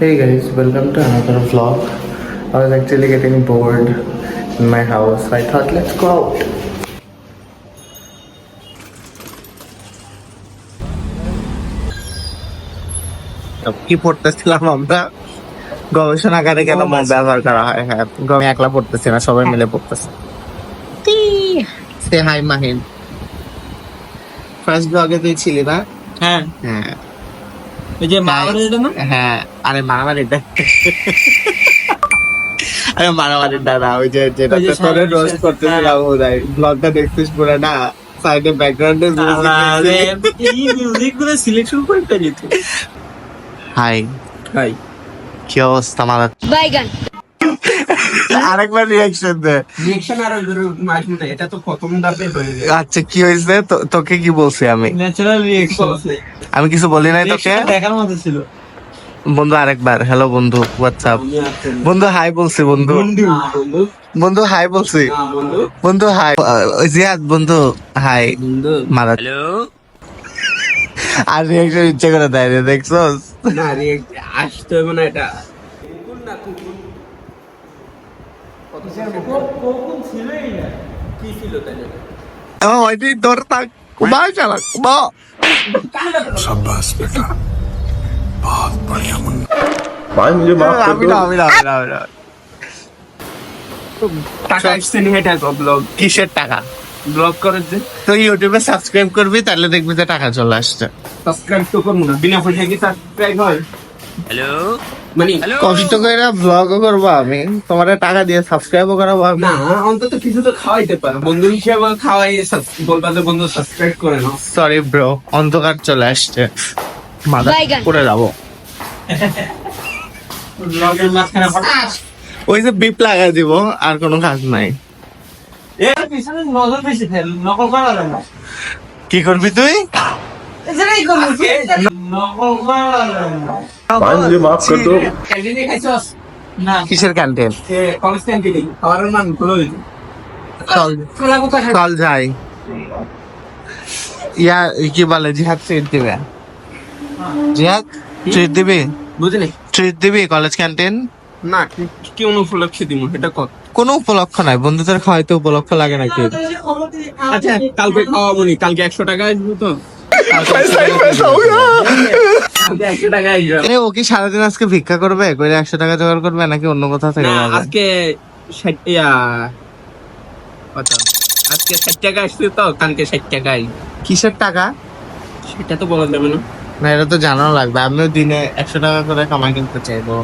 Hey guys, welcome to another vlog. I was actually getting bored in my house. I thought let's go out. কি পড়তেছিলাম আমরা গবেষণাগারে কেন মদ ব্যবহার করা হয়। হ্যাঁ, আমি একলা পড়তেছি না, সবাই মিলে পড়তেছি। সে হাই মাহিন, ফার্স্ট ব্লগে তুই ছিলি না? হ্যাঁ হ্যাঁ ওই যে মারামারিটা না, হ্যাঁ, আরে মারামারিটা আরে মারামারিটা না, ওই যে যেটা ওই যে তোরে রোস্ট করতেছিলাম ওরাই। ব্লগটা দেখছিস পুরো না? সাইডে ব্যাকগ্রাউন্ডে এই মিউজিক গুলো সিলেকশন করে দিত। হাই ভাই কি অবস্থা মারা? বাইগান আরেকবার রিয়াকশন দে। রিঅ্যাকশন আর মাসুম না, এটা তো প্রথম ধাপে হয়ে যায়। আচ্ছা কি হয়েছে? তোকে কি বলছি আমি? ন্যাচারাল রিঅ্যাকশন আমি কিছু বলি নাই তোকে? দেখার মতো ছিল। বন্ধু আরেকবার হ্যালো বন্ধু, হোয়াটসঅ্যাপ বন্ধু, হাই বলছি বন্ধু, বন্ধু বন্ধু হাই বলছি বন্ধু বন্ধু, হাই জিয়াদ বন্ধু, হাই বন্ধু মারা। আর রিয়াকশন ইচ্ছে করে দেয় রে, দেখছস? না আসতে হবে না এটা। কি ছিল তাই? ওইটি তোর তাক কুবা চালা কুবা। আমি না আমি না আমি না আমি না। টাকা আসছে নি, এটা ব্লগ কিসের টাকা? ব্লগ করে যে তো ইউটিউবে সাবস্ক্রাইব করবি, তাহলে দেখবি যে টাকা চলে আসছে। সাবস্ক্রাইব তো করবো না, বিনা পয়সা কি সাবস্ক্রাইব হয়? হ্যালো মানে কষ্ট করে ব্লগও করবো আমি, তোমার টাকা দিয়ে সাবস্ক্রাইবও করাবো আমি। না, অন্তত কিছু তো খাওয়াইতে পারো, বন্ধু হিসেবে খাওয়াই বলবা যে বন্ধু সাবস্ক্রাইব করে নাও। সরি ব্রো, অন্ধকার চলে আসছে, মাথা বাইগান। করে যাবো। ব্লগের মাঝখানে হঠাৎ ওই যে বিপ লাগা দিব, আর কোনো কাজ নাই। এর পিছনে নজর বেশি ফেল, নকল করা যায় না। কি করবি তুই? এটাই করবো, নকল করা যায় না। ক্যান্টিনে খাইছস? না, কিসের ক্যান্টিন? কলেজ ক্যান্টিনে খাওয়ার নাম খুলে দিল। চল খোলা কোথায়? চল যাই। ইয়া কি বলে, জিহাদ ট্রিট দিবে? জিহাদ ট্রিট দিবি? বুঝলি ট্রিট দিবি কলেজ ক্যান্টিন? না, কি অনুপলক্ষে দিব এটা কত? কোনো উপলক্ষ নাই, বন্ধুদের খাওয়াইতে উপলক্ষ লাগে নাকি? আচ্ছা কালকে খাওয়াবো নি, কালকে 100 টাকা আসবো তো। কালকে 100 টাকা আসবে। আরে ও কি সারাদিন আজকে ভিক্ষা করবে, কইলে 100 টাকা জোগাড় করবে, নাকি অন্য কোথাও থেকে না, পাবে? আজকে 60 কত? আজকে 60 টাকা আসছে তো, কালকে 60 টাকাই। কিসের টাকা? সেটা তো বলা যাবে না। না এটা তো জানানো লাগবে। আমিও দিনে 100 টাকা করে কামাই করতে চাইবো।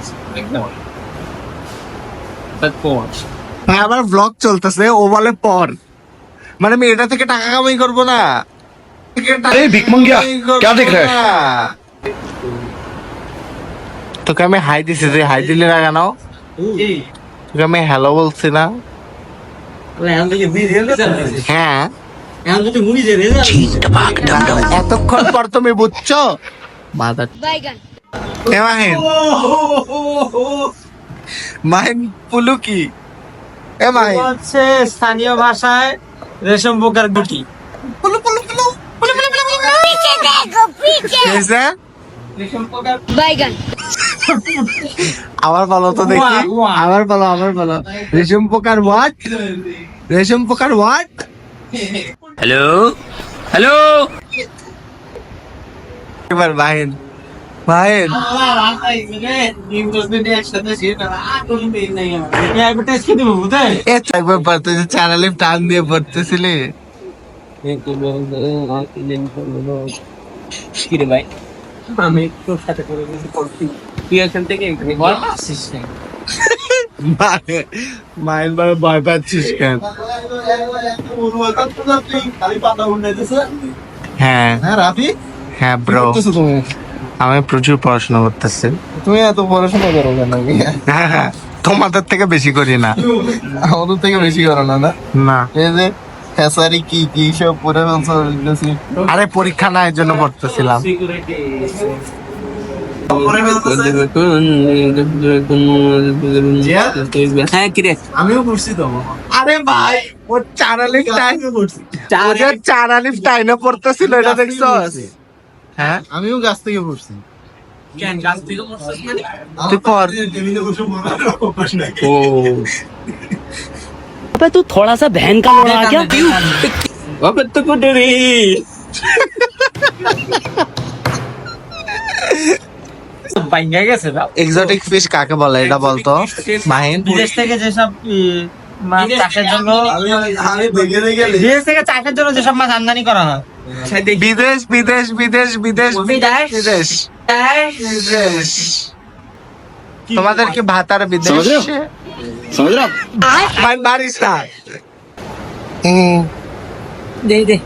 তারপর ভাই আমার ব্লগ চলতেছে, ও বলে পর, মানে আমি এটা থেকে টাকা কামাই করবো না? अरे भिख मंगिया क्या देख रहा है? তোকে আমি হাই দিছি, যে হাই দিলে না কেন? তোকে আমি হ্যালো বলছি না? হ্যাঁ, এতক্ষণ পর তুমি বুঝছো? মাথা বাইগান এ মাহিন, মাহিন পুলু কি? এ মাহিন হচ্ছে স্থানীয় ভাষায় রেশম পোকার গুটি। পুলু পুলু পুলু পুলু পুলু পুলু পুলু। পিছে দেখো পিছে কি হয়েছে? রেশম পোকার বাইগান আবার বলো তো দেখি, ওয়া। আবার বলো। রেশম পোকার হোয়াট? রেশম পোকার হোয়াট? হ্যালো এবার মাহিন, মাহিন একবার পড়তে চ্যানেলে টান দিয়ে পড়তেছিলি। কিরে ভাই, আমি তোর সাথে করে কিছু করছি, তুই এখান থেকে ভয় পাচ্ছিস না? মাহিন বারে ভয় পাচ্ছিস কেন? হ্যাঁ হ্যাঁ ব্রো, আমি প্রচুর পড়াশোনা করতেছি। তুমি এত পড়াশোনা করো কেন? হ্যাঁ, তোমাদের থেকে বেশি করি না। আমাদের থেকে বেশি করো না? না এই যে ফেসারি কি কি সব পড়ে ফেলছো? আরে পরীক্ষা না, এর জন্য পড়তেছিলাম। হ্যাঁ কিরে, আমিও পড়ছি তো। আরে ভাই ও চারালিফ টাইম, চারালিফ টাইমে পড়তেছিল, এটা দেখছস? হ্যাঁ আমিও গাছ থেকে পড়ছি। কেন গাছ থেকে পড়ছিস মানে? তুই পর अबे तू थोड़ा सा बहन का लोड़ा क्या বাবা তো কোটে রে বাইঙ্গা গেছে না এক্সোটিক ফিশ কাকে বলে এটা বলতো মাহিন? বিদেশ থেকে যেসব মাছ চাষের জন্য বিদেশ থেকে চাষের জন্য যেসব মাছ আমদানি করা হয় বিদেশ বিদেশ বিদেশ বিদেশ বিদেশ? বিদেশ বিদেশ তোমাদের কি ভাতার বিদেশ समझ रहे हो ভাই মারিস না দে দে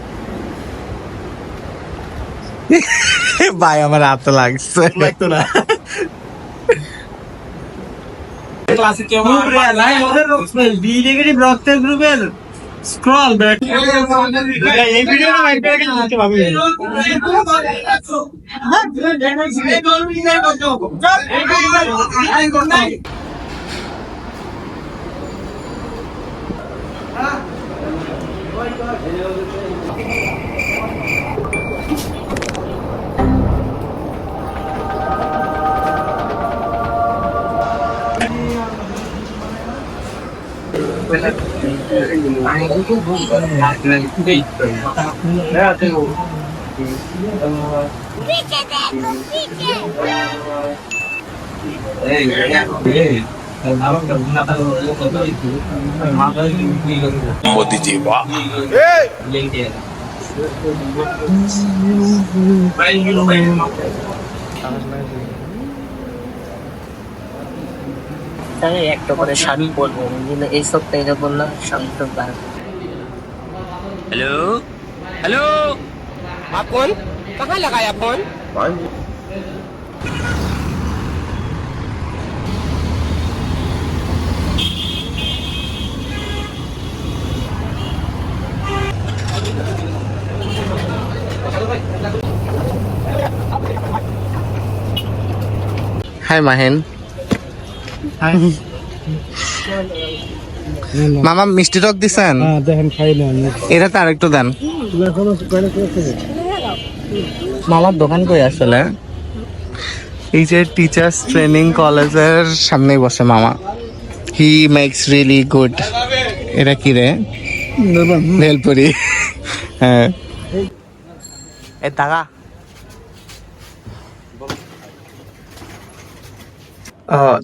ভাই আমার হাত লাগছে লাগতো না ক্লাসে কেউ বি নেগেটিভ রক্তের গ্রুপের স্ক্রল ব্যাক এই ভিডিও না একটা দিতে পারবে पीछे देखो पीछे मोदी जी वाह তাহলে একটা করে শাড়ি পরবো কিন্তু এই সপ্তাহে বললাম শাড়ি তো বার হাই মাহিন মামা মিষ্টি টক দিছেন দেখেন খাই না এটা তো আরেকটু দেন মামার দোকান কই আসলে এই যে টিচার্স ট্রেনিং কলেজের সামনেই বসে মামা হি মেক্স রিয়েলি গুড এটা কি রে ভেলপুরি হ্যাঁ এই টাকা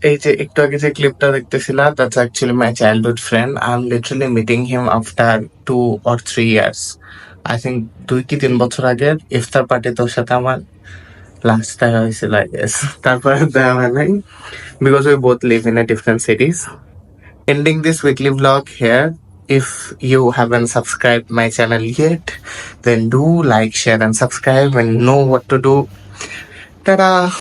এই যে একটু আগে যে ক্লিপটা দেখতেছিলাম that's actually my childhood friend I am literally meeting him after 2 or 3 years I think 2 কি 3 বছর আগে ইফতার পার্টিতে ওর সাথে আমার লাস্ট দেখা হয়েছিল আই গেস তারপরে দেখা হয় নাই because we both live in a different সিটিজ ending this weekly vlog here. If you haven't subscribed my channel yet, then do like, share and subscribe and know what to do. Ta-da!